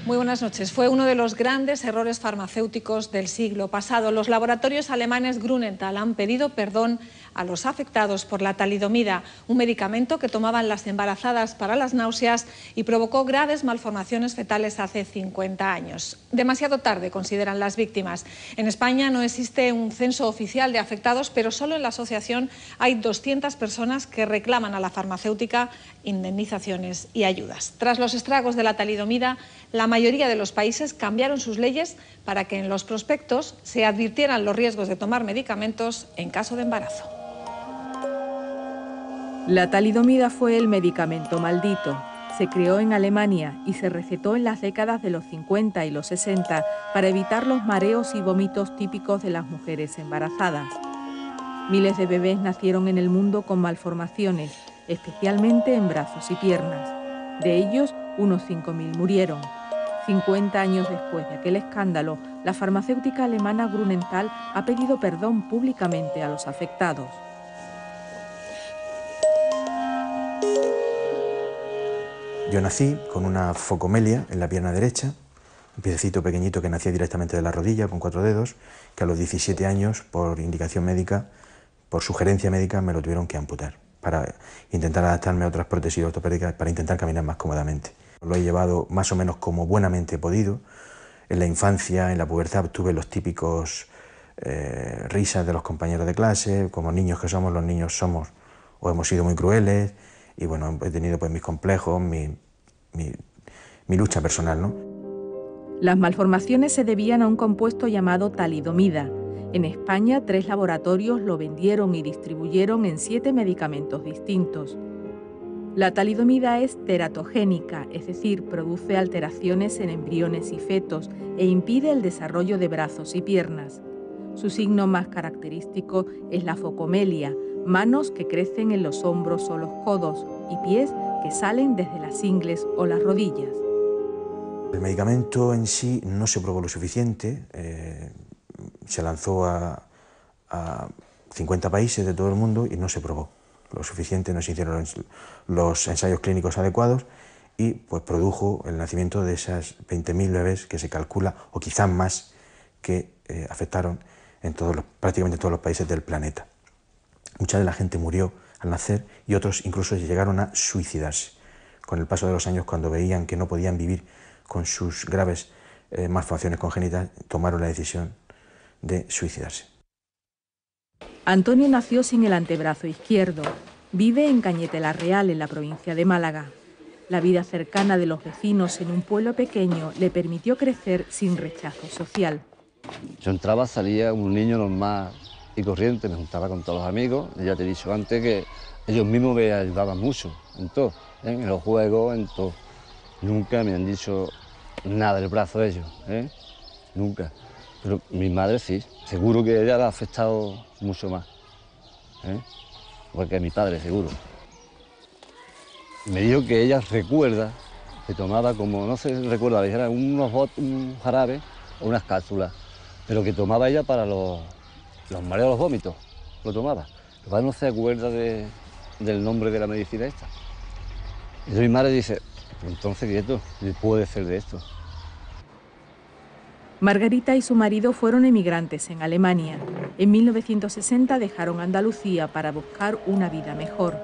Muy buenas noches. Fue uno de los grandes errores farmacéuticos del siglo pasado. Los laboratorios alemanes Grünenthal han pedido perdón a los afectados por la talidomida, un medicamento que tomaban las embarazadas para las náuseas y provocó graves malformaciones fetales hace 50 años. Demasiado tarde, consideran las víctimas. En España no existe un censo oficial de afectados, pero solo en la asociación hay 200 personas que reclaman a la farmacéutica indemnizaciones y ayudas. Tras los estragos de la talidomida, la mayoría de los países cambiaron sus leyes para que en los prospectos se advirtieran los riesgos de tomar medicamentos en caso de embarazo. La talidomida fue el medicamento maldito. Se creó en Alemania y se recetó en las décadas de los 50 y los 60 para evitar los mareos y vómitos típicos de las mujeres embarazadas. Miles de bebés nacieron en el mundo con malformaciones, especialmente en brazos y piernas. De ellos, unos 5.000 murieron. 50 años después de aquel escándalo, la farmacéutica alemana Grünenthal ha pedido perdón públicamente a los afectados. Yo nací con una focomelia en la pierna derecha, un piececito pequeñito que nacía directamente de la rodilla con 4 dedos, que a los 17 años, por indicación médica, por sugerencia médica, me lo tuvieron que amputar para intentar adaptarme a otras prótesis ortopédicas, para intentar caminar más cómodamente. Lo he llevado más o menos como buenamente he podido. En la infancia, en la pubertad, tuve los típicos risas de los compañeros de clase, como niños que somos, los niños somos o hemos sido muy crueles, y bueno, he tenido pues mis complejos, mi lucha personal, ¿no? Las malformaciones se debían a un compuesto llamado talidomida. En España, 3 laboratorios lo vendieron y distribuyeron en 7 medicamentos distintos. La talidomida es teratogénica, es decir, produce alteraciones en embriones y fetos e impide el desarrollo de brazos y piernas. Su signo más característico es la focomelia, manos que crecen en los hombros o los codos y pies que salen desde las ingles o las rodillas. El medicamento en sí no se probó lo suficiente, se lanzó a 50 países de todo el mundo y no se probó lo suficiente, no se hicieron los ensayos clínicos adecuados y pues produjo el nacimiento de esas 20.000 bebés que se calcula, o quizás más, que afectaron en prácticamente todos los países del planeta. Mucha de la gente murió al nacer y otros incluso llegaron a suicidarse. Con el paso de los años, cuando veían que no podían vivir con sus graves malformaciones congénitas, tomaron la decisión de suicidarse. Antonio nació sin el antebrazo izquierdo. Vive en Cañete la Real, en la provincia de Málaga. La vida cercana de los vecinos en un pueblo pequeño le permitió crecer sin rechazo social. Yo entraba, salía un niño normal y corriente, me juntaba con todos los amigos. Ya te he dicho antes que ellos mismos me ayudaban mucho en todo, en los juegos, en todo. Nunca me han dicho nada del brazo ellos, nunca. Pero mi madre sí, seguro que ella la ha afectado mucho más, porque a mi padre seguro. Me dijo que ella recuerda que tomaba, como no se recuerda, era un jarabe o unas cápsulas, pero que tomaba ella para los mareos, los vómitos, lo tomaba. Mi padre no se acuerda del nombre de la medicina esta. Y mi madre dice, entonces quieto, puede ser de esto. Margarita y su marido fueron emigrantes en Alemania. En 1960 dejaron Andalucía para buscar una vida mejor.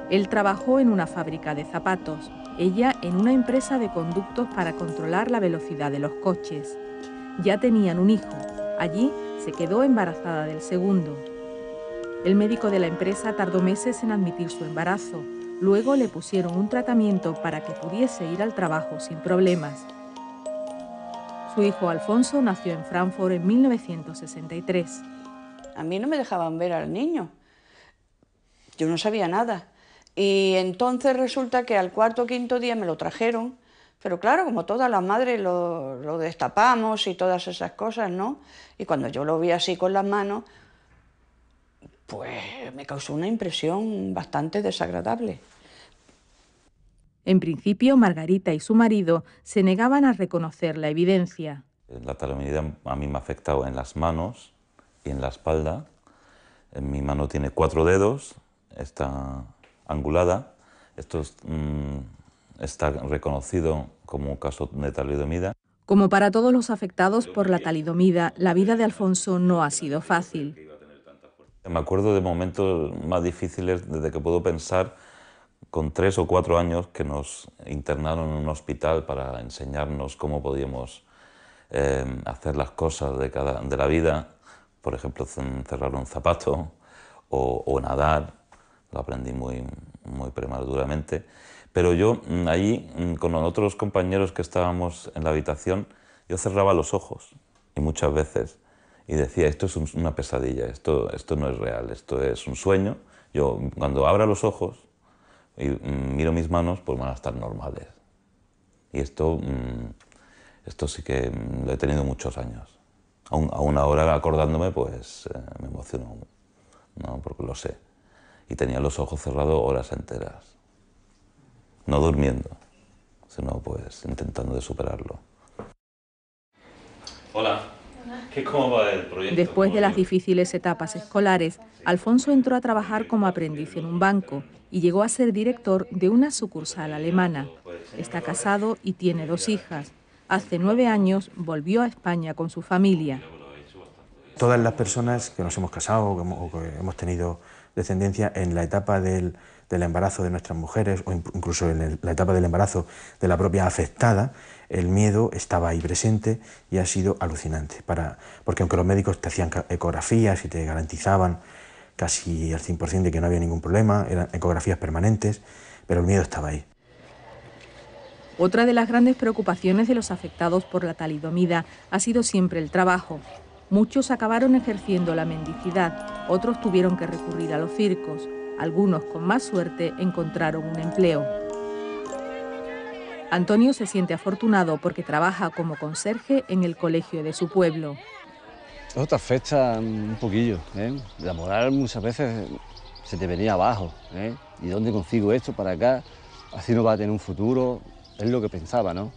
Él trabajó en una fábrica de zapatos, ella en una empresa de conductos para controlar la velocidad de los coches. Ya tenían un hijo. Allí se quedó embarazada del segundo. El médico de la empresa tardó meses en admitir su embarazo. Luego le pusieron un tratamiento para que pudiese ir al trabajo sin problemas. Su hijo Alfonso nació en Frankfurt en 1963. A mí no me dejaban ver al niño. Yo no sabía nada. Y entonces resulta que al 4º o 5º día me lo trajeron. Pero claro, como todas las madres lo destapamos y todas esas cosas, ¿no? Y cuando yo lo vi así con las manos, pues me causó una impresión bastante desagradable. En principio, Margarita y su marido se negaban a reconocer la evidencia. La talidomida a mí me ha afectado en las manos y en la espalda. En mi mano tiene 4 dedos, está angulada. Esto está reconocido como un caso de talidomida. Como para todos los afectados por la talidomida, la vida de Alfonso no ha sido fácil. Me acuerdo de momentos más difíciles desde que puedo pensar, con 3 o 4 años que nos internaron en un hospital para enseñarnos cómo podíamos hacer las cosas de la vida, por ejemplo, cerrar un zapato o nadar, lo aprendí muy prematuramente. Pero yo allí, con otros compañeros que estábamos en la habitación, yo cerraba los ojos y muchas veces y decía, esto es una pesadilla, esto no es real, esto es un sueño. Yo cuando abra los ojos y miro mis manos, pues van a estar normales. Y esto sí que lo he tenido muchos años. Aún ahora acordándome, pues me emociono, ¿no? Porque lo sé. Y tenía los ojos cerrados horas enteras. No durmiendo, sino pues intentando de superarlo. Hola. ¿Cómo va el proyecto? Después de las difíciles etapas escolares, Alfonso entró a trabajar como aprendiz en un banco y llegó a ser director de una sucursal alemana. Está casado y tiene 2 hijas. Hace 9 años volvió a España con su familia. Todas las personas que nos hemos casado o que hemos tenido descendencia en la etapa del embarazo de nuestras mujeres o incluso en la etapa del embarazo de la propia afectada, el miedo estaba ahí presente y ha sido alucinante. Porque aunque los médicos te hacían ecografías y te garantizaban casi al 100% de que no había ningún problema, eran ecografías permanentes, pero el miedo estaba ahí. Otra de las grandes preocupaciones de los afectados por la talidomida ha sido siempre el trabajo. Muchos acabaron ejerciendo la mendicidad, otros tuvieron que recurrir a los circos. Algunos, con más suerte, encontraron un empleo. Antonio se siente afortunado porque trabaja como conserje en el colegio de su pueblo. Eso te afecta un poquillo, ¿eh? La moral muchas veces se te venía abajo, ¿eh? ¿Y dónde consigo esto para acá? Así no va a tener un futuro, es lo que pensaba, ¿no?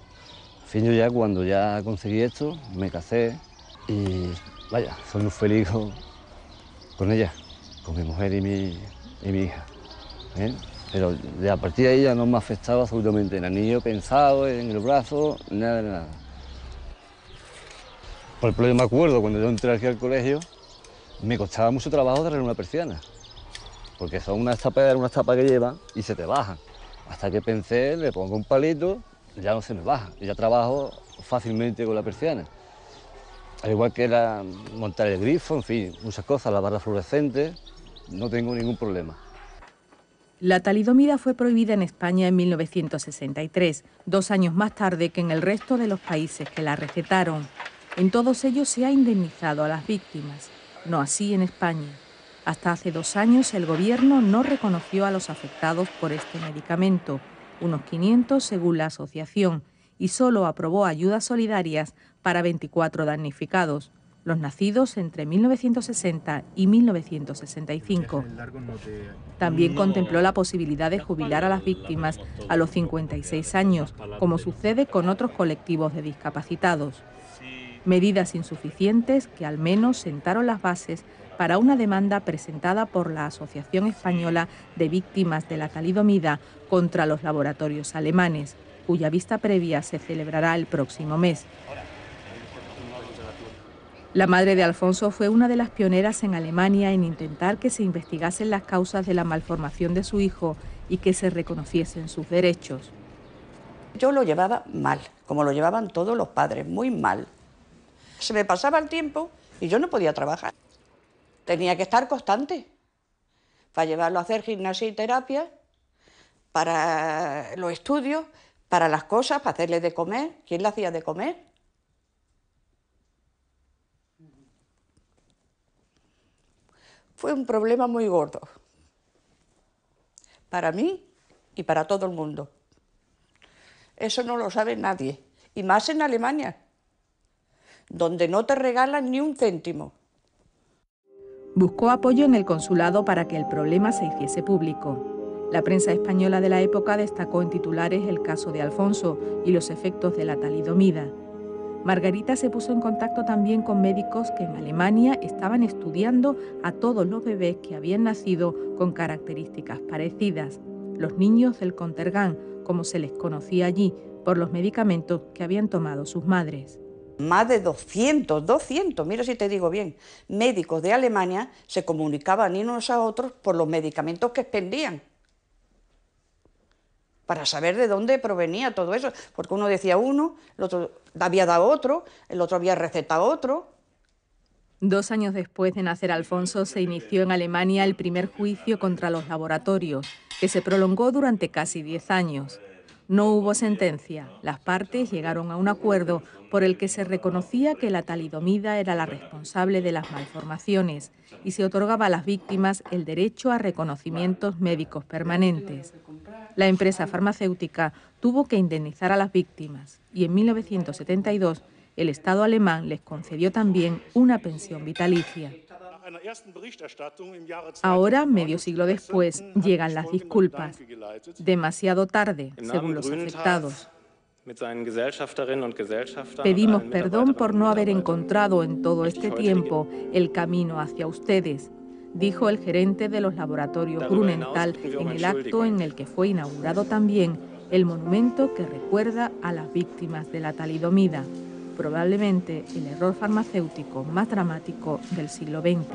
Al fin yo ya cuando ya conseguí esto, me casé y vaya, soy muy feliz con ella, con mi mujer y mi hija, ¿eh? Pero a partir de ahí ya no me ha afectado absolutamente nada, ni yo he pensado en el brazo, nada de nada. Por ejemplo, yo me acuerdo cuando yo entré aquí al colegio, me costaba mucho trabajo cerrar una persiana, porque son unas tapas que llevan y se te bajan. Hasta que pensé, le pongo un palito, ya no se me baja, y ya trabajo fácilmente con la persiana. Al igual que montar el grifo, en fin, muchas cosas, la barra fluorescente, no tengo ningún problema. La talidomida fue prohibida en España en 1963, 2 años más tarde que en el resto de los países que la recetaron. En todos ellos se ha indemnizado a las víctimas, no así en España. Hasta hace 2 años el gobierno no reconoció a los afectados por este medicamento, unos 500 según la asociación, y solo aprobó ayudas solidarias para 24 damnificados, los nacidos entre 1960 y 1965. También contempló la posibilidad de jubilar a las víctimas a los 56 años, como sucede con otros colectivos de discapacitados. Medidas insuficientes que al menos sentaron las bases para una demanda presentada por la Asociación Española de Víctimas de la Talidomida contra los laboratorios alemanes, cuya vista previa se celebrará el próximo mes. La madre de Alfonso fue una de las pioneras en Alemania en intentar que se investigasen las causas de la malformación de su hijo y que se reconociesen sus derechos. Yo lo llevaba mal, como lo llevaban todos los padres, muy mal. Se me pasaba el tiempo y yo no podía trabajar. Tenía que estar constante para llevarlo a hacer gimnasia y terapia, para los estudios, para las cosas, para hacerle de comer. ¿Quién le hacía de comer? Fue un problema muy gordo para mí y para todo el mundo. Eso no lo sabe nadie, y más en Alemania, donde no te regalan ni un céntimo. Buscó apoyo en el consulado para que el problema se hiciese público. La prensa española de la época destacó en titulares el caso de Alfonso y los efectos de la talidomida. Margarita se puso en contacto también con médicos que en Alemania estaban estudiando a todos los bebés que habían nacido con características parecidas, los niños del Contergan, como se les conocía allí, por los medicamentos que habían tomado sus madres. Más de 200, mira si te digo bien, médicos de Alemania se comunicaban unos a otros por los medicamentos que expendían, para saber de dónde provenía todo eso, porque uno decía uno, el otro había dado otro, el otro había recetado otro. 2 años después de nacer Alfonso, se inició en Alemania el primer juicio contra los laboratorios, que se prolongó durante casi 10 años. No hubo sentencia. Las partes llegaron a un acuerdo por el que se reconocía que la talidomida era la responsable de las malformaciones y se otorgaba a las víctimas el derecho a reconocimientos médicos permanentes. La empresa farmacéutica tuvo que indemnizar a las víctimas y en 1972 el Estado alemán les concedió también una pensión vitalicia. Ahora, medio siglo después, llegan las disculpas. Demasiado tarde, según los afectados. Pedimos perdón por no haber encontrado en todo este tiempo el camino hacia ustedes, dijo el gerente de los laboratorios Grunenthal en el acto en el que fue inaugurado también el monumento que recuerda a las víctimas de la talidomida, probablemente el error farmacéutico más dramático del siglo XX.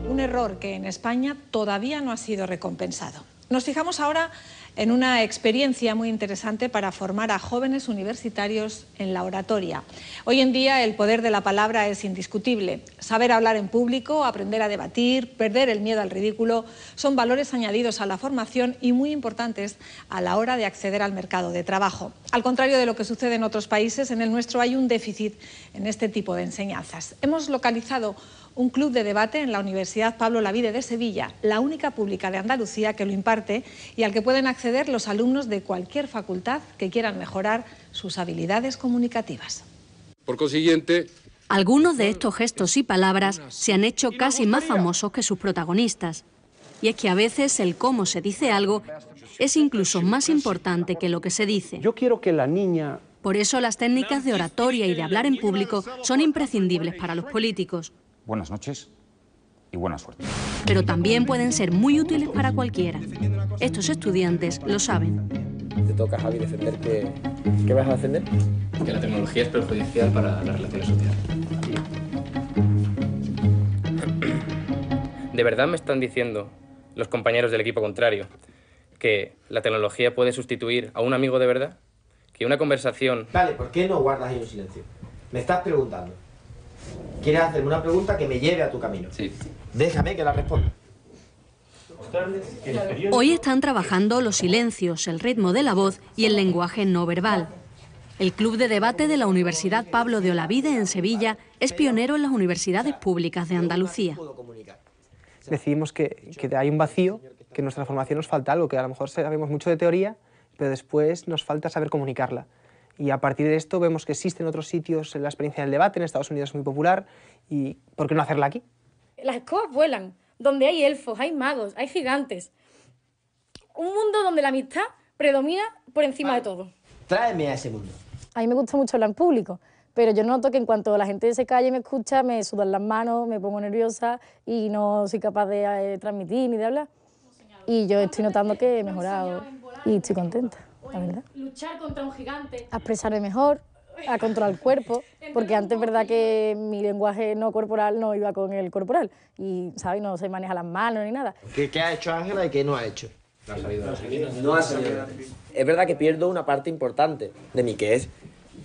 Un error que en España todavía no ha sido recompensado. Nos fijamos ahora en una experiencia muy interesante para formar a jóvenes universitarios en la oratoria. Hoy en día el poder de la palabra es indiscutible. Saber hablar en público, aprender a debatir, perder el miedo al ridículo, son valores añadidos a la formación y muy importantes a la hora de acceder al mercado de trabajo. Al contrario de lo que sucede en otros países, en el nuestro hay un déficit en este tipo de enseñanzas. Hemos localizado un club de debate en la Universidad Pablo Olavide de Sevilla, la única pública de Andalucía que lo imparte y al que pueden acceder los alumnos de cualquier facultad que quieran mejorar sus habilidades comunicativas. Por consiguiente, algunos de estos gestos y palabras se han hecho casi más famosos que sus protagonistas. Y es que a veces el cómo se dice algo es incluso más importante que lo que se dice. Yo quiero que la niña... Por eso las técnicas de oratoria y de hablar en público son imprescindibles para los políticos. Buenas noches y buena suerte. Pero también pueden ser muy útiles para cualquiera. Estos estudiantes lo saben. Te toca, Javi, defender que... ¿Qué vas a defender? Que la tecnología es perjudicial para las relaciones sociales. ¿De verdad me están diciendo los compañeros del equipo contrario que la tecnología puede sustituir a un amigo de verdad? Que una conversación... Vale, ¿por qué no guardas ahí un silencio? Me estás preguntando. ¿Quieres hacerme una pregunta que me lleve a tu camino? Sí. Déjame que la responda. Hoy están trabajando los silencios, el ritmo de la voz y el lenguaje no verbal. El Club de Debate de la Universidad Pablo de Olavide en Sevilla es pionero en las universidades públicas de Andalucía. Decidimos que hay un vacío, que en nuestra formación nos falta algo, que a lo mejor sabemos mucho de teoría, pero después nos falta saber comunicarla. Y a partir de esto vemos que existen otros sitios en la experiencia del debate, en Estados Unidos es muy popular, y ¿por qué no hacerla aquí? Las escobas vuelan, donde hay elfos, hay magos, hay gigantes. Un mundo donde la amistad predomina por encima de todo. Tráeme a ese mundo. A mí me gusta mucho hablar en público, pero yo noto que en cuanto la gente se calla y me escucha, me sudan las manos, me pongo nerviosa y no soy capaz de transmitir ni de hablar. Y yo estoy notando que he mejorado y estoy contenta, la verdad. Luchar contra un gigante. A expresarme mejor, a controlar el cuerpo, porque antes es verdad que mi lenguaje no corporal no iba con el corporal y, ¿sabes? No se maneja las manos ni nada. ¿Qué ha hecho Ángela y qué no ha hecho? No ha salido. No ha salido. Es verdad que pierdo una parte importante de mí, que es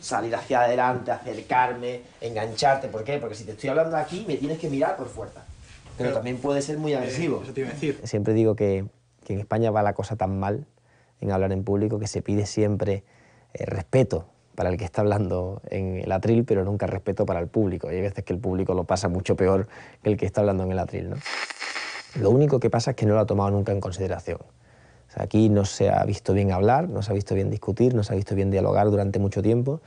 salir hacia adelante, acercarme, engancharte. ¿Por qué? Porque si te estoy hablando aquí, me tienes que mirar por fuerza. Pero también puede ser muy agresivo. Eso te iba a decir. Siempre digo que en España va la cosa tan mal en hablar en público que se pide siempre respeto para el que está hablando en el atril, pero nunca respeto para el público. Y hay veces que el público lo pasa mucho peor que el que está hablando en el atril, ¿no? Lo único que pasa es que no lo ha tomado nunca en consideración. O sea, aquí no se ha visto bien hablar, no se ha visto bien discutir, no se ha visto bien dialogar durante mucho tiempo,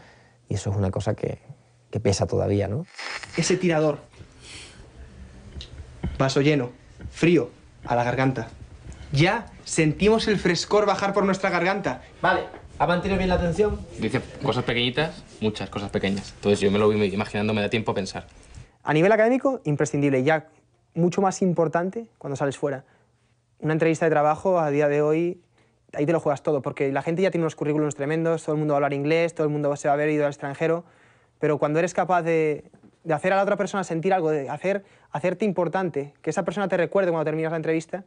y eso es una cosa que pesa todavía, ¿no? Ese tirador, vaso lleno, frío, a la garganta. Ya sentimos el frescor bajar por nuestra garganta. Vale, ¿ha mantenido bien la atención? Dice cosas pequeñitas, muchas cosas pequeñas. Entonces yo me lo voy imaginando, me da tiempo a pensar. A nivel académico, imprescindible. Ya mucho más importante cuando sales fuera. Una entrevista de trabajo a día de hoy, ahí te lo juegas todo, porque la gente ya tiene unos currículums tremendos, todo el mundo va a hablar inglés, todo el mundo se va a haber ido al extranjero, pero cuando eres capaz de hacer a la otra persona sentir algo, de hacerte importante, que esa persona te recuerde cuando terminas la entrevista,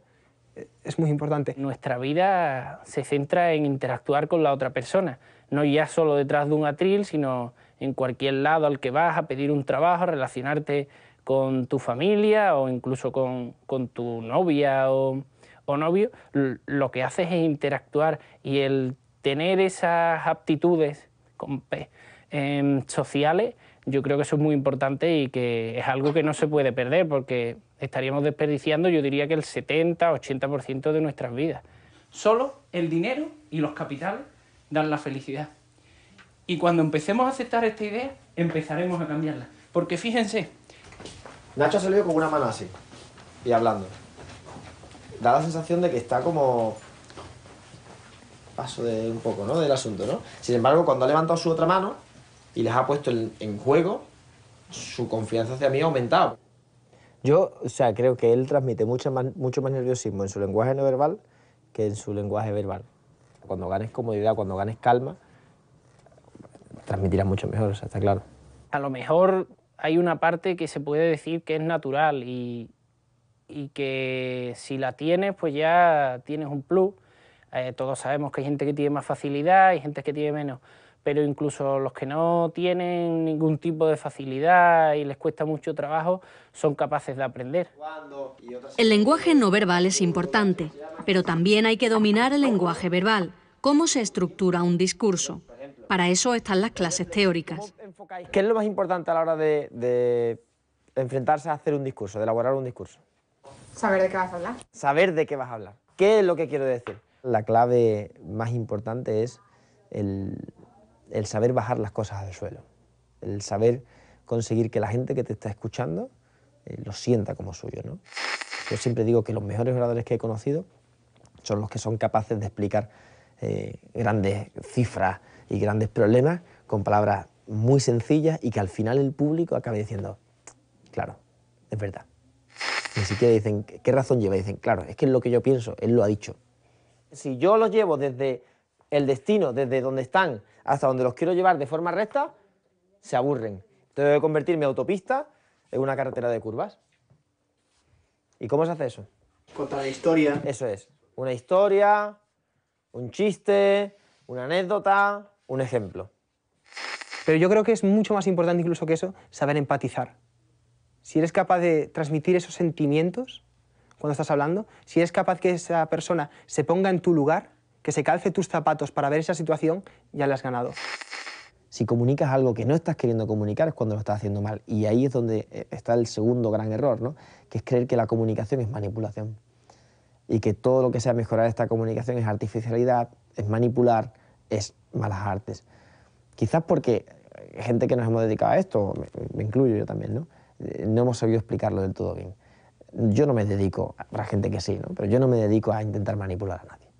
es muy importante. Nuestra vida se centra en interactuar con la otra persona, no ya solo detrás de un atril, sino en cualquier lado al que vas a pedir un trabajo, relacionarte con tu familia o incluso con tu novia o novio. Lo que haces es interactuar, y el tener esas aptitudes sociales, yo creo que eso es muy importante y que es algo que no se puede perder, porque estaríamos desperdiciando, yo diría que el 70-80% de nuestras vidas. Solo el dinero y los capitales dan la felicidad. Y cuando empecemos a aceptar esta idea, empezaremos a cambiarla. Porque fíjense... Nacho ha salido con una mano así, y hablando. Da la sensación de que está como... paso de un poco, ¿no?, del asunto, ¿no? Sin embargo, cuando ha levantado su otra mano y les ha puesto en juego, su confianza hacia mí ha aumentado. Yo, o sea, creo que él transmite mucho más nerviosismo en su lenguaje no verbal que en su lenguaje verbal. Cuando ganes comodidad, cuando ganes calma, transmitirás mucho mejor, o sea, está claro. A lo mejor hay una parte que se puede decir que es natural y que si la tienes, pues ya tienes un plus. Todos sabemos que hay gente que tiene más facilidad, hay gente que tiene menos, pero incluso los que no tienen ningún tipo de facilidad y les cuesta mucho trabajo, son capaces de aprender. El lenguaje no verbal es importante, pero también hay que dominar el lenguaje verbal, cómo se estructura un discurso. Para eso están las clases teóricas. ¿Qué es lo más importante a la hora de enfrentarse a hacer un discurso, de elaborar un discurso? Saber de qué vas a hablar. Saber de qué vas a hablar. ¿Qué es lo que quiero decir? La clave más importante es el saber bajar las cosas al suelo, el saber conseguir que la gente que te está escuchando lo sienta como suyo, ¿no? Yo siempre digo que los mejores oradores que he conocido son los que son capaces de explicar grandes cifras y grandes problemas con palabras muy sencillas y que al final el público acabe diciendo, claro, es verdad. Ni siquiera dicen, ¿qué razón lleva? Dicen, claro, es que es lo que yo pienso, él lo ha dicho. Si yo los llevo desde el destino, desde donde están hasta donde los quiero llevar de forma recta, se aburren. Tengo que convertir mi autopista en una carretera de curvas. ¿Y cómo se hace eso? Contar la historia. Eso es. Una historia, un chiste, una anécdota, un ejemplo. Pero yo creo que es mucho más importante incluso que eso, saber empatizar. Si eres capaz de transmitir esos sentimientos cuando estás hablando, si eres capaz que esa persona se ponga en tu lugar, que se calce tus zapatos para ver esa situación, ya le has ganado. Si comunicas algo que no estás queriendo comunicar es cuando lo estás haciendo mal. Y ahí es donde está el segundo gran error, ¿no? Que es creer que la comunicación es manipulación. Y que todo lo que sea mejorar esta comunicación es artificialidad, es manipular, es malas artes. Quizás porque gente que nos hemos dedicado a esto, me incluyo yo también, ¿no? No hemos sabido explicarlo del todo bien. Yo no me dedico, habrá gente que sí, ¿no? Pero yo no me dedico a intentar manipular a nadie.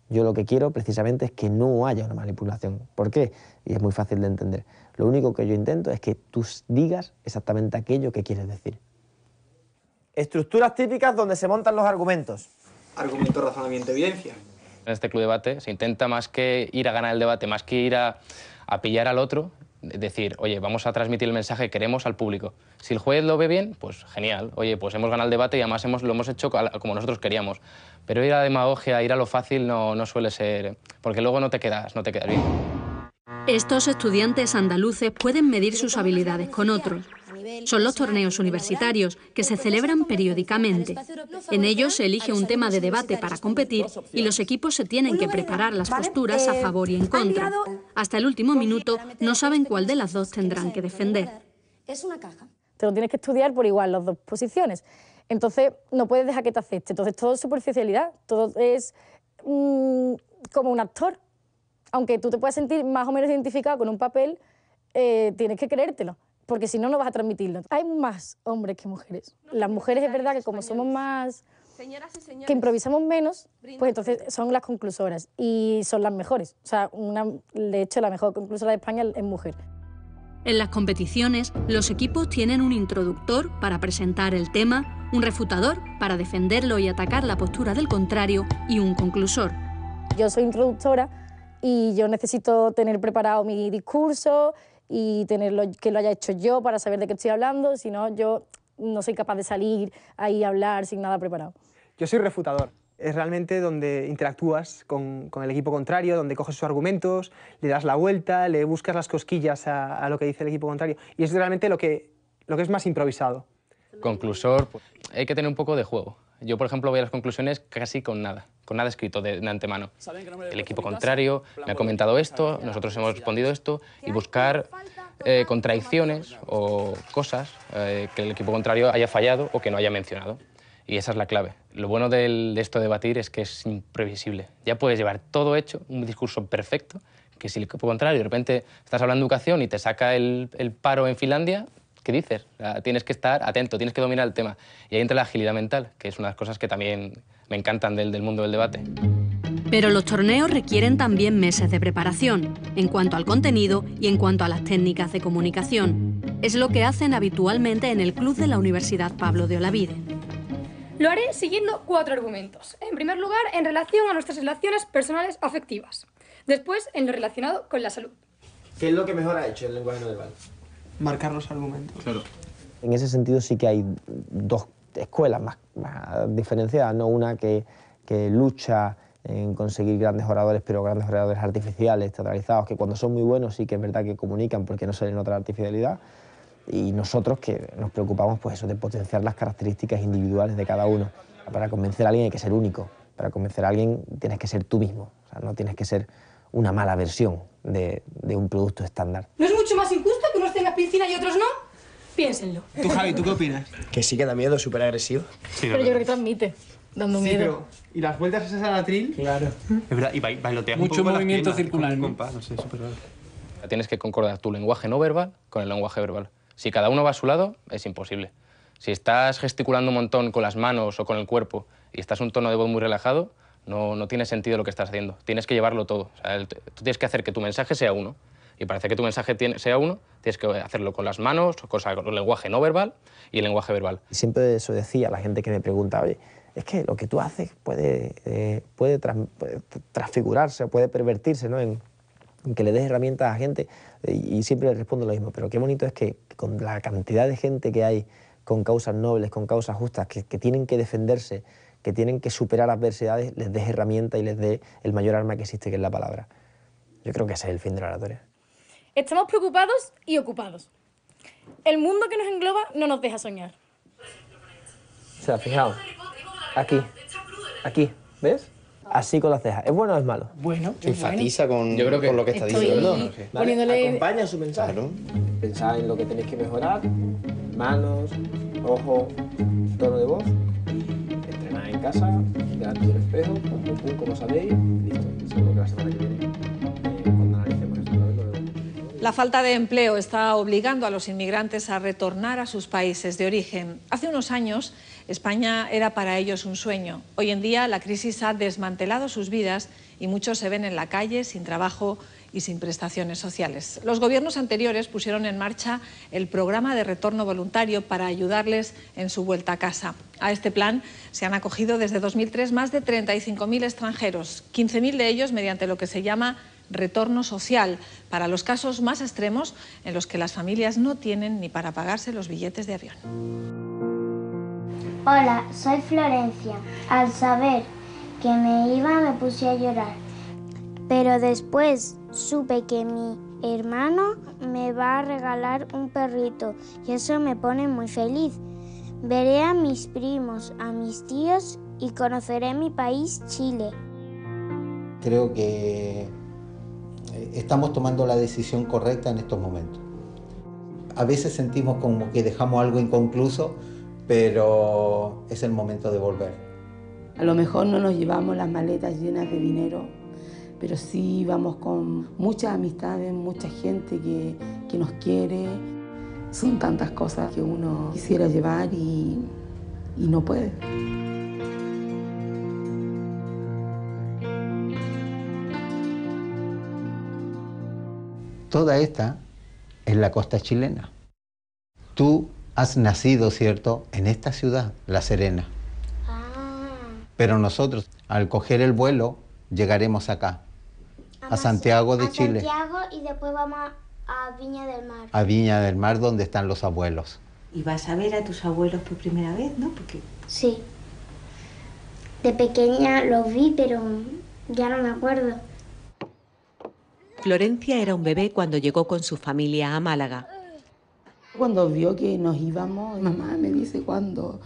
Yo lo que quiero precisamente es que no haya una manipulación. ¿Por qué? Y es muy fácil de entender. Lo único que yo intento es que tú digas exactamente aquello que quieres decir. Estructuras típicas donde se montan los argumentos. Argumento, razonamiento, evidencia. En este club de debate se intenta, más que ir a ganar el debate, más que ir a pillar al otro, decir, oye, vamos a transmitir el mensaje que queremos al público. Si el juez lo ve bien, pues genial. Oye, pues hemos ganado el debate y además lo hemos hecho como nosotros queríamos. Pero ir a la demagogia, ir a lo fácil no suele ser... Porque luego no te quedas bien. Estos estudiantes andaluces pueden medir sus habilidades con otros. Son los torneos universitarios, que se celebran periódicamente. En ellos se elige un tema de debate para competir y los equipos se tienen que preparar las posturas a favor y en contra. Hasta el último minuto no saben cuál de las dos tendrán que defender. Es una caja. Te lo tienes que estudiar por igual, las dos posiciones. Entonces, no puedes dejar que te acepte. Entonces, todo es superficialidad, todo es como un actor. Aunque tú te puedas sentir más o menos identificado con un papel, tienes que creértelo, porque si no, no vas a transmitirlo. Hay más hombres que mujeres. Las mujeres es verdad que como somos más que improvisamos menos, pues entonces son las conclusoras y son las mejores. O sea, de hecho, la mejor conclusora de España es mujer. En las competiciones, los equipos tienen un introductor para presentar el tema, un refutador para defenderlo y atacar la postura del contrario y un conclusor. Yo soy introductora y yo necesito tener preparado mi discurso y que lo haya hecho yo para saber de qué estoy hablando, si no, yo no soy capaz de salir ahí a hablar sin nada preparado. Yo soy refutador. Es realmente donde interactúas con el equipo contrario, donde coges sus argumentos, le das la vuelta, le buscas las cosquillas a lo que dice el equipo contrario. Y es realmente lo que es más improvisado. Conclusor, pues, hay que tener un poco de juego. Yo, por ejemplo, voy a las conclusiones casi con nada escrito de antemano. El equipo contrario me ha comentado esto, nosotros hemos respondido esto, y buscar contradicciones o cosas que el equipo contrario haya fallado o que no haya mencionado. Y esa es la clave. Lo bueno de esto de debatir es que es imprevisible. Ya puedes llevar todo hecho, un discurso perfecto, que si el equipo contrario de repente estás hablando de educación y te saca el paro en Finlandia, ¿qué dices? O sea, tienes que estar atento, tienes que dominar el tema. Y ahí entra la agilidad mental, que es una de las cosas que también me encantan del mundo del debate. Pero los torneos requieren también meses de preparación, en cuanto al contenido y en cuanto a las técnicas de comunicación. Es lo que hacen habitualmente en el club de la Universidad Pablo de Olavide. Lo haré siguiendo 4 argumentos. En primer lugar, en relación a nuestras relaciones personales afectivas. Después, en lo relacionado con la salud. ¿Qué es lo que mejor ha hecho el lenguaje no verbal? Marcar los argumentos. Claro. En ese sentido sí que hay dos escuelas más diferenciadas, ¿no? Una que lucha en conseguir grandes oradores, pero grandes oradores artificiales, teatralizados, que cuando son muy buenos sí que es verdad que comunican porque no salen otra artificialidad. Y nosotros que nos preocupamos pues eso, de potenciar las características individuales de cada uno. Para convencer a alguien hay que ser único. Para convencer a alguien tienes que ser tú mismo. O sea, no tienes que ser una mala versión de un producto estándar. ¿No es mucho más injusto que unos tengan piscina y otros no? Piénsenlo. Tú, Javi, ¿tú qué opinas? Que sí que da miedo, súper agresivo. Sí, pero yo creo que transmite, dando miedo. Pero, ¿y las vueltas esas al atril? Claro. Es verdad, y bailoteas mucho un poco movimiento las piernas, circular, ¿no? no sé, súper raro. Tienes que concordar tu lenguaje no verbal con el lenguaje verbal. Si cada uno va a su lado, es imposible. Si estás gesticulando un montón con las manos o con el cuerpo y estás en un tono de voz muy relajado, no tiene sentido lo que estás haciendo. Tienes que llevarlo todo. O sea, tú tienes que hacer que tu mensaje sea uno. Y para hacer que tu mensaje sea uno, tienes que hacerlo con las manos, con el lenguaje no verbal y el lenguaje verbal. Siempre eso decía la gente que me pregunta, oye, es que lo que tú haces puede transfigurarse, puede pervertirse, ¿no? En que le des herramientas a gente, y siempre le respondo lo mismo, pero qué bonito es que con la cantidad de gente que hay con causas nobles, con causas justas, que tienen que defenderse, que tienen que superar adversidades, les des herramientas y les des el mayor arma que existe, que es la palabra. Yo creo que ese es el fin de la oratoria. Estamos preocupados y ocupados. El mundo que nos engloba no nos deja soñar. ¿Se ha fijado? Aquí, ¿ves? Así con las cejas. ¿Es bueno o es malo? Bueno. Se enfatiza con lo que está diciendo. ¿Vale? Poniéndole... Acompaña su mensaje. Claro. Pensad en lo que tenéis que mejorar. Manos, ojos, tono de voz. Entrenad en casa, delante de un espejo, pum, como sabéis. Listo. Seguro que la semana que viene, cuando analicemos esto, lo vemos. La falta de empleo está obligando a los inmigrantes a retornar a sus países de origen. Hace unos años, España era para ellos un sueño. Hoy en día, la crisis ha desmantelado sus vidas y muchos se ven en la calle sin trabajo y sin prestaciones sociales. Los gobiernos anteriores pusieron en marcha el programa de retorno voluntario para ayudarles en su vuelta a casa. A este plan se han acogido desde 2003 más de 35.000 extranjeros, 15.000 de ellos mediante lo que se llama retorno social, para los casos más extremos en los que las familias no tienen ni para pagarse los billetes de avión. Hola, soy Florencia. Al saber que me iba me puse a llorar. Pero después supe que mi hermano me va a regalar un perrito y eso me pone muy feliz. Veré a mis primos, a mis tíos y conoceré mi país, Chile. Creo que estamos tomando la decisión correcta en estos momentos. A veces sentimos como que dejamos algo inconcluso, pero es el momento de volver. A lo mejor no nos llevamos las maletas llenas de dinero, pero sí vamos con muchas amistades, mucha gente que nos quiere. Son tantas cosas que uno quisiera llevar y no puede. Toda esta es la costa chilena. Tú has nacido, ¿cierto?, en esta ciudad, La Serena. Pero nosotros, al coger el vuelo, llegaremos acá, a Santiago de Chile. A Santiago y después vamos a Viña del Mar. A Viña del Mar, donde están los abuelos. ¿Y vas a ver a tus abuelos por primera vez, no? Porque... Sí. De pequeña los vi, pero ya no me acuerdo. Florencia era un bebé cuando llegó con su familia a Málaga. Cuando vio que nos íbamos, mamá me dice, cuando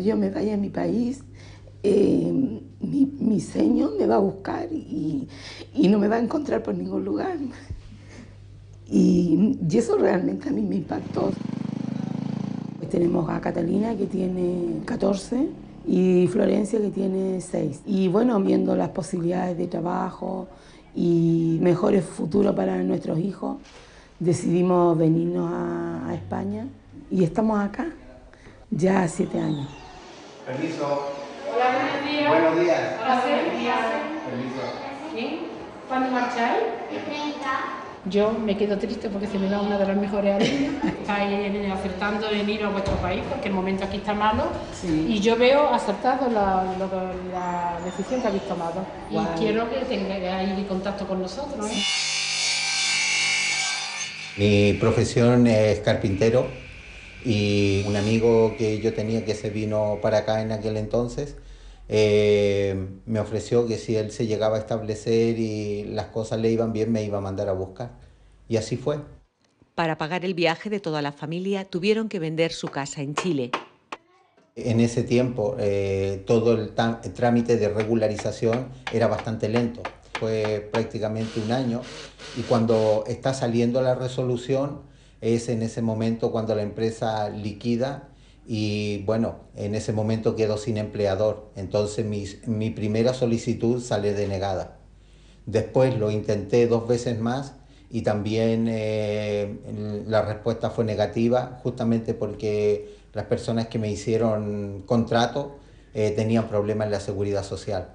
yo me vaya a mi país, mi señor me va a buscar y no me va a encontrar por ningún lugar. Y eso realmente a mí me impactó. Pues tenemos a Catalina, que tiene 14, y Florencia, que tiene 6. Y bueno, viendo las posibilidades de trabajo y mejores futuros para nuestros hijos, decidimos venirnos a España y estamos acá ya 7 años. Permiso. Hola, buenos días. Buenos días. Permiso. ¿Bien? ¿Cuándo marcháis? El 30. Yo me quedo triste porque se me va una de las mejores alumnas. Estáis acertando en ir a vuestro país porque el momento aquí está malo. Sí. Y yo veo acertado la decisión que habéis tomado. Wow. Y quiero que tengáis contacto con nosotros. Mi profesión es carpintero y un amigo que yo tenía que se vino para acá en aquel entonces me ofreció que si él se llegaba a establecer y las cosas le iban bien, me iba a mandar a buscar. Y así fue. Para pagar el viaje de toda la familia tuvieron que vender su casa en Chile. En ese tiempo todo el trámite de regularización era bastante lento. Fue prácticamente un año y cuando está saliendo la resolución es en ese momento cuando la empresa liquida y bueno, en ese momento quedo sin empleador. Entonces mi primera solicitud sale denegada. Después lo intenté 2 veces más y también la respuesta fue negativa, justamente porque las personas que me hicieron contrato tenían problemas en la seguridad social.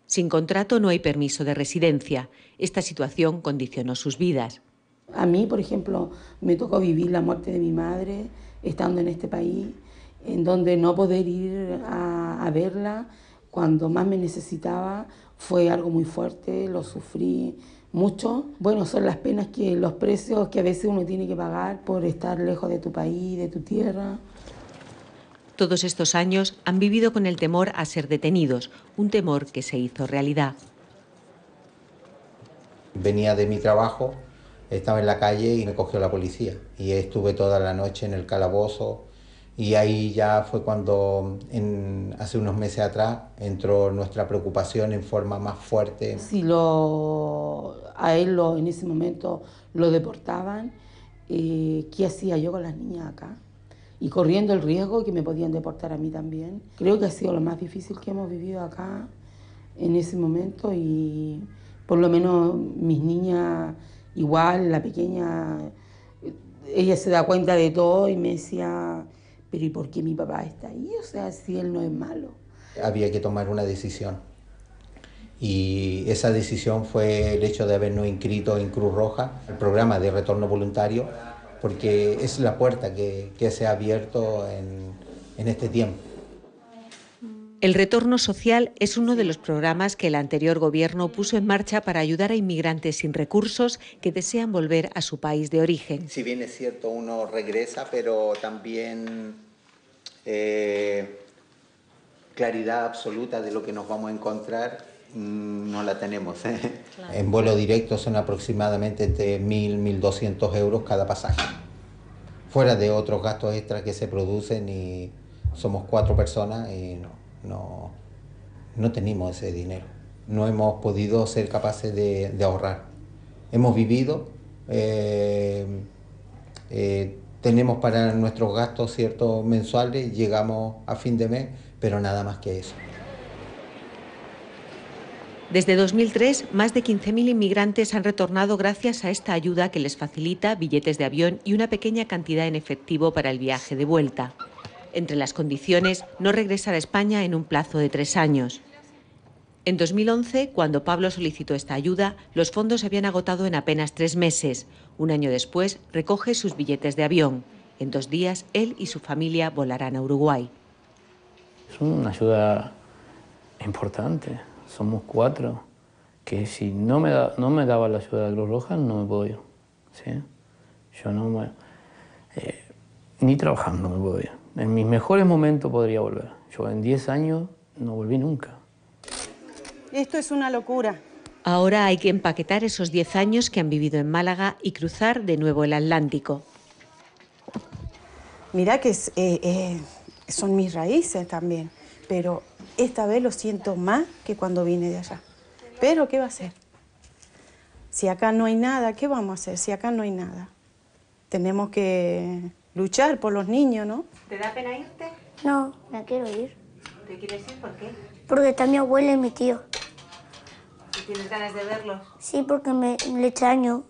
Sin contrato no hay permiso de residencia. Esta situación condicionó sus vidas. A mí, por ejemplo, me tocó vivir la muerte de mi madre estando en este país, en donde no poder ir a verla cuando más me necesitaba fue algo muy fuerte, lo sufrí mucho. Bueno, son las penas que los precios que a veces uno tiene que pagar por estar lejos de tu país, de tu tierra. Todos estos años han vivido con el temor a ser detenidos, un temor que se hizo realidad. Venía de mi trabajo, estaba en la calle y me cogió la policía. Y estuve toda la noche en el calabozo y ahí ya fue cuando, hace unos meses atrás, entró nuestra preocupación en forma más fuerte. Si a él en ese momento lo deportaban, ¿qué hacía yo con las niñas acá? Y corriendo el riesgo que me podían deportar a mí también. Creo que ha sido lo más difícil que hemos vivido acá en ese momento y por lo menos mis niñas, igual la pequeña, ella se da cuenta de todo y me decía, pero ¿y por qué mi papá está ahí? O sea, si él no es malo. Había que tomar una decisión y esa decisión fue el hecho de habernos inscrito en Cruz Roja, el programa de retorno voluntario, porque es la puerta que se ha abierto en este tiempo. El retorno social es uno de los programas que el anterior gobierno puso en marcha para ayudar a inmigrantes sin recursos que desean volver a su país de origen. Si bien es cierto, uno regresa, pero también claridad absoluta de lo que nos vamos a encontrar no la tenemos. Claro. En vuelo directo son aproximadamente entre 1.000 1.200 euros cada pasaje. Fuera de otros gastos extras que se producen y somos 4 personas y no tenemos ese dinero. No hemos podido ser capaces de ahorrar. Hemos vivido, tenemos para nuestros gastos ciertos mensuales, llegamos a fin de mes, pero nada más que eso. Desde 2003, más de 15.000 inmigrantes han retornado gracias a esta ayuda que les facilita billetes de avión y una pequeña cantidad en efectivo para el viaje de vuelta. Entre las condiciones, no regresar a España en un plazo de 3 años. En 2011, cuando Pablo solicitó esta ayuda, los fondos se habían agotado en apenas 3 meses. Un año después, recoge sus billetes de avión. En 2 días, él y su familia volarán a Uruguay. Es una ayuda importante. Somos 4, que si no me daba la ayuda de la Cruz Roja, no me puedo ir. ¿Sí? Yo no me... ni trabajando me puedo ir. En mis mejores momentos podría volver. Yo en 10 años no volví nunca. Esto es una locura. Ahora hay que empaquetar esos 10 años que han vivido en Málaga y cruzar de nuevo el Atlántico. Mira que son mis raíces también, pero esta vez lo siento más que cuando vine de allá. Pero, ¿qué va a hacer? Si acá no hay nada, ¿qué vamos a hacer si acá no hay nada? Tenemos que luchar por los niños, ¿no? ¿Te da pena irte? No, me quiero ir. ¿Te quieres ir? ¿Por qué? Porque está mi abuela y mi tío. ¿Y tienes ganas de verlos? Sí, porque le extraño.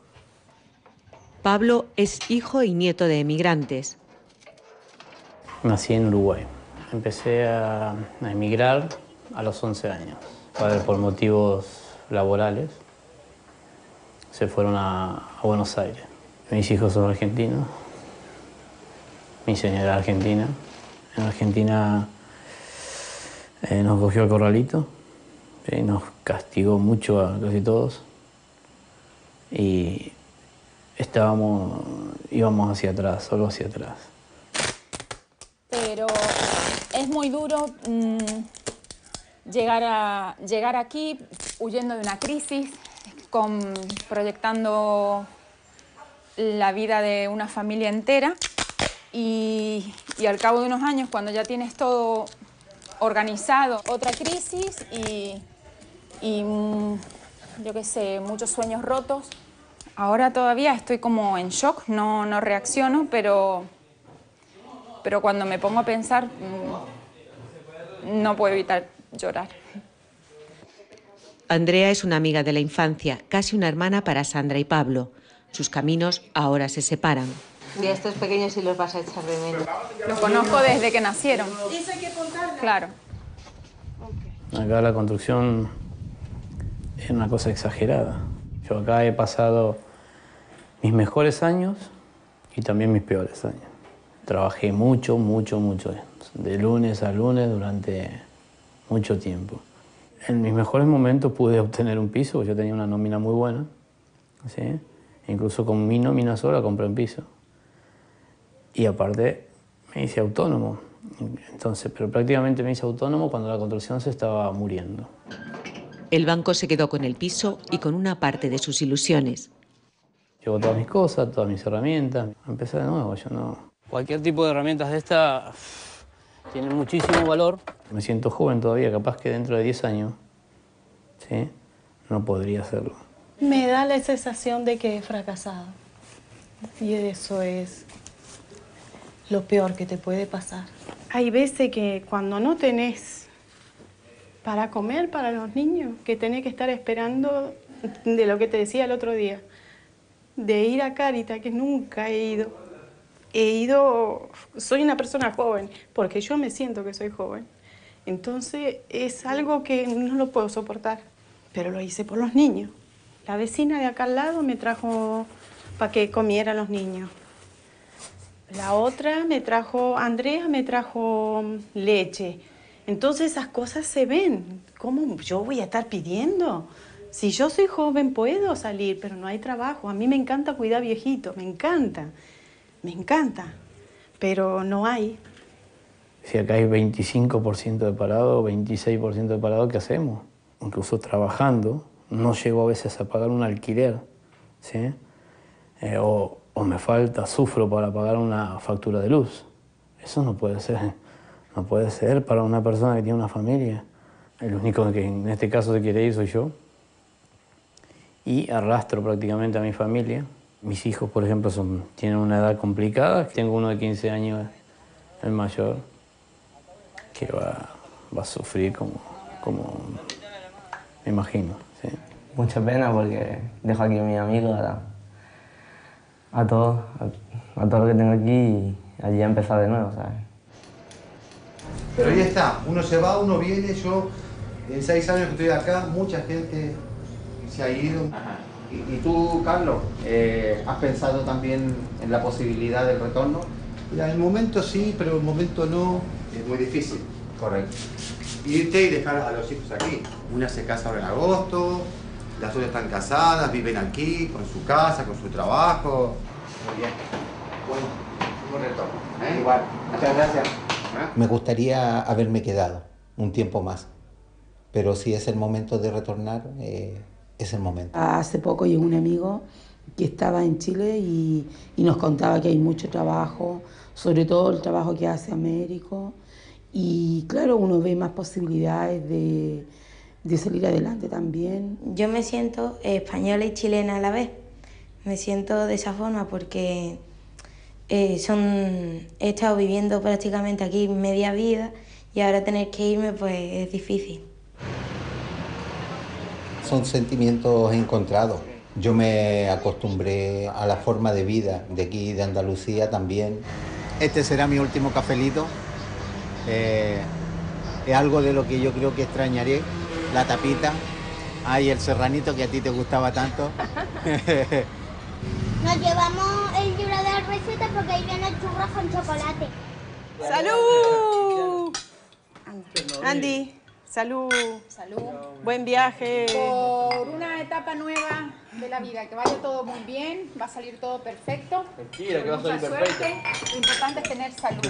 Pablo es hijo y nieto de emigrantes. Nací en Uruguay. Empecé a emigrar a los 11 años. Padres, por motivos laborales, se fueron a Buenos Aires. Mis hijos son argentinos. Mi señora argentina. En Argentina nos cogió el corralito, ¿sí? Nos castigó mucho a casi todos y íbamos hacia atrás, solo hacia atrás. Pero es muy duro llegar aquí huyendo de una crisis, proyectando la vida de una familia entera y al cabo de unos años, cuando ya tienes todo organizado, otra crisis y yo qué sé, muchos sueños rotos. Ahora todavía estoy como en shock, no reacciono, pero cuando me pongo a pensar no puedo evitar llorar. Andrea es una amiga de la infancia, casi una hermana para Sandra y Pablo. Sus caminos ahora se separan. Y a estos pequeños sí los vas a echar de menos. Los conozco desde que nacieron. ¿Eso hay que contarlo? Claro. Acá la construcción es una cosa exagerada. Yo acá he pasado mis mejores años y también mis peores años. Trabajé mucho, de lunes a lunes durante mucho tiempo. En mis mejores momentos pude obtener un piso, yo tenía una nómina muy buena, ¿sí? Incluso con mi nómina sola compré un piso. Y aparte me hice autónomo. Entonces, pero prácticamente me hice autónomo cuando la construcción se estaba muriendo. El banco se quedó con el piso y con una parte de sus ilusiones. Llevo todas mis cosas, todas mis herramientas. Empecé de nuevo, yo no... Cualquier tipo de herramientas de esta tienen muchísimo valor. Me siento joven todavía, capaz que dentro de 10 años, ¿sí? No podría hacerlo. Me da la sensación de que he fracasado. Y eso es lo peor que te puede pasar. Hay veces que cuando no tenés para comer para los niños, que tenés que estar esperando de lo que te decía el otro día, de ir a Cáritas, que nunca he ido. Soy una persona joven, porque yo me siento que soy joven. Entonces es algo que no lo puedo soportar, pero lo hice por los niños. La vecina de acá al lado me trajo para que comieran los niños. La otra Andrea me trajo leche. Entonces esas cosas se ven. ¿Cómo yo voy a estar pidiendo? Si yo soy joven puedo salir, pero no hay trabajo. A mí me encanta cuidar viejitos, me encanta, pero no hay. Si acá hay 25% de parado, 26% de parado, ¿qué hacemos? Incluso trabajando, no llego a veces a pagar un alquiler, ¿sí? O me falta, sufro para pagar una factura de luz. Eso no puede ser. No puede ser para una persona que tiene una familia. El único que en este caso se quiere ir soy yo. Y arrastro prácticamente a mi familia. Mis hijos, por ejemplo, tienen una edad complicada. Tengo uno de 15 años, el mayor, que va a sufrir como me imagino. ¿Sí? Mucha pena porque dejo aquí a mis amigos, a todo lo que tengo aquí y allí a empezar de nuevo, ¿sabes? Pero ahí está, uno se va, uno viene, yo En 6 años que estoy acá, mucha gente se ha ido. ¿Y tú, Carlos, has pensado también en la posibilidad del retorno? Mira, en el momento sí, pero en el momento no. Es muy difícil. Correcto. Irte y dejar a los hijos aquí. Una se casa ahora en agosto, las otras están casadas, viven aquí, con su casa, con su trabajo. Muy bien. Bueno, buen retorno. Igual. Muchas gracias. Me gustaría haberme quedado un tiempo más, pero si es el momento de retornar, es el momento. Hace poco llegó un amigo que estaba en Chile y nos contaba que hay mucho trabajo, sobre todo el trabajo que hace Américo, y claro, uno ve más posibilidades de salir adelante también. Yo me siento española y chilena a la vez. Me siento de esa forma porque he estado viviendo prácticamente aquí media vida y ahora tener que irme pues es difícil. Son sentimientos encontrados. Yo me acostumbré a la forma de vida de aquí, de Andalucía también. Este será mi último cafelito. Es algo de lo que yo creo que extrañaré, la tapita. Ay, el serranito que a ti te gustaba tanto. Nos llevamos el libro de las recetas porque ahí viene churros con chocolate. ¡Salud! Andy, salud. Salud. Buen viaje. Por una etapa nueva de la vida, que vaya todo muy bien, va a salir todo perfecto. Mentira, que va a salir Mucha perfecto. suerte. Lo importante es tener salud.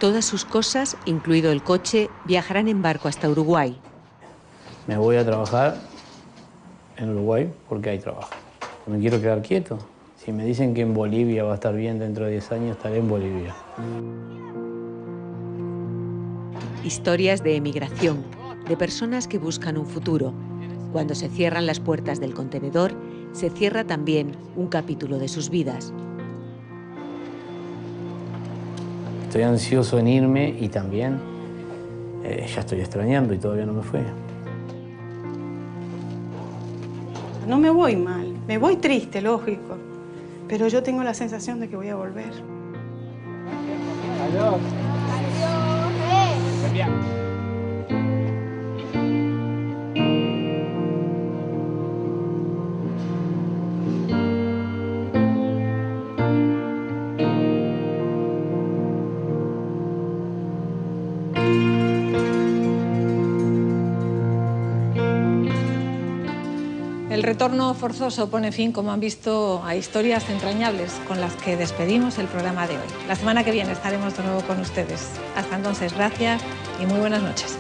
Todas sus cosas, incluido el coche, viajarán en barco hasta Uruguay. Me voy a trabajar en Uruguay porque hay trabajo. No me quiero quedar quieto. Si me dicen que en Bolivia va a estar bien dentro de 10 años, estaré en Bolivia. Historias de emigración, de personas que buscan un futuro. Cuando se cierran las puertas del contenedor, se cierra también un capítulo de sus vidas. Estoy ansioso en irme y también ya estoy extrañando y todavía no me fue. No me voy mal, me voy triste, lógico, pero yo tengo la sensación de que voy a volver. Adiós. El retorno forzoso pone fin, como han visto, a historias entrañables con las que despedimos el programa de hoy. La semana que viene estaremos de nuevo con ustedes. Hasta entonces, gracias y muy buenas noches.